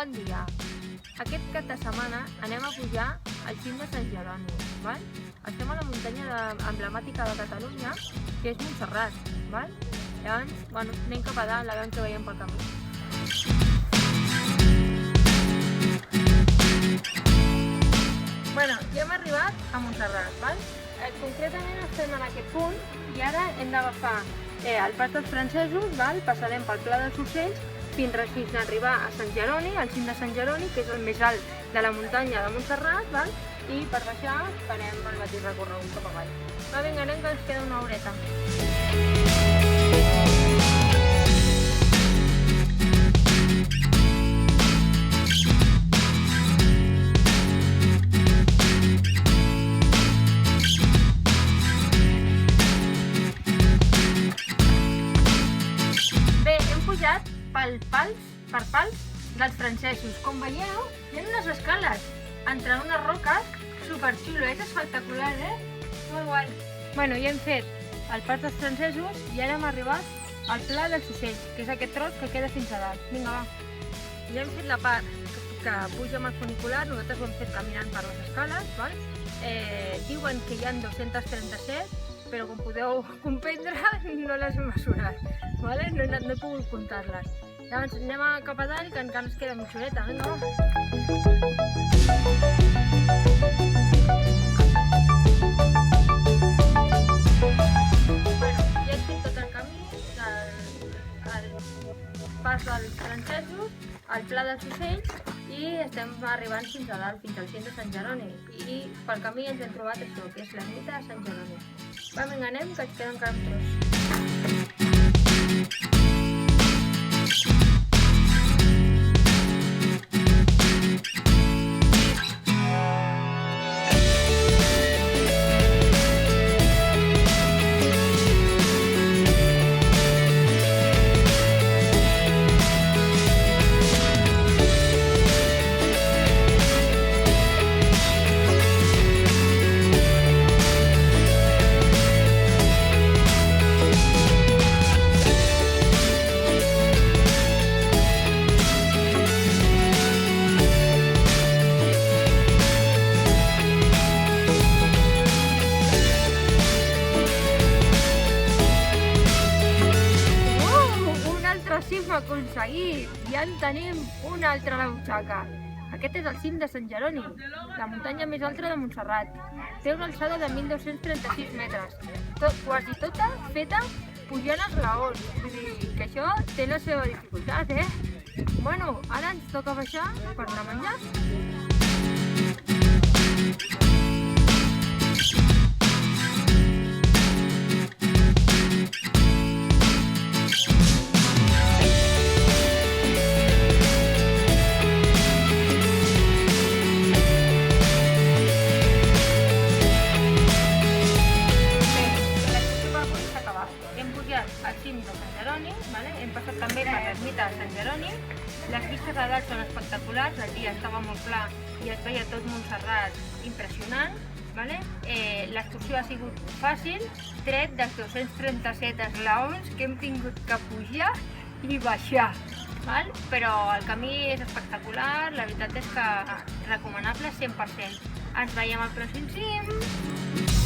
Bon dia. Aquest cap de setmana anem a pujar al cim de Sant Jeroni. Val? Estem a la muntanya emblemàtica de Catalunya, que és Montserrat. Val? Llavors, anem cap a dalt, a veure què veiem pel camí. Ja hem arribat a Montserrat. Val? Concretament estem en aquest punt i ara hem d'agafar el pas dels francesos, val? Passarem pel Pla dels Ocells fins a arribar a Sant Jeroni, al cim de Sant Jeroni, que és el més alt de la muntanya de Montserrat, val? I per baixar farem el mateix recorregut cap avall. Va, vinga, anem, que ens queda una horeta. Per pals dels francesos. Com veieu, hi ha unes escales entre unes roques superxulo, és espectacular, Molt guai. Bueno, ja hem fet el pas dels francesos i ara hem arribat al Pla dels Ocells, que és aquest tros que queda fins a dalt. Vinga, va. Ja hem fet la part que puja amb el funicular, nosaltres ho hem fet caminant per les escales, val? Diuen que hi ha 237, però com podeu comprendre no les he mesurat, vale? No he pogut comptar-les. Llavors anem cap a dalt, que encara ens queda mitja horeta, vinga, va. Ja hem fet tot el camí, el pas dels francesos, el Pla dels Ocells i estem arribant fins a dalt, fins al cim de Sant Jeroni. I pel camí ens hem trobat això, que és l'ermita de Sant Jeroni. Va, vinga, anem, que ens queda encara un tros. Aconseguit! Ja en tenim un altre a la butxaca. Aquest és el cim de Sant Jeroni, la muntanya més alta de Montserrat. Té una alçada de 1.236 metres, quasi tota feta pujant esglaons. Vull dir que això té la seva dificultat, Bueno, ara ens toca baixar per anar a menjar. Hem passat també per l'ermita de Sant Jeroni. Les vistes a dalt són espectaculars, el dia estava molt clar i es veia tot Montserrat impressionant. L'excursió ha sigut fàcil, tret dels 237 esglaons que hem tingut que pujar i baixar. Però el camí és espectacular, la veritat és que recomanable 100%. Ens veiem al pròxim cim!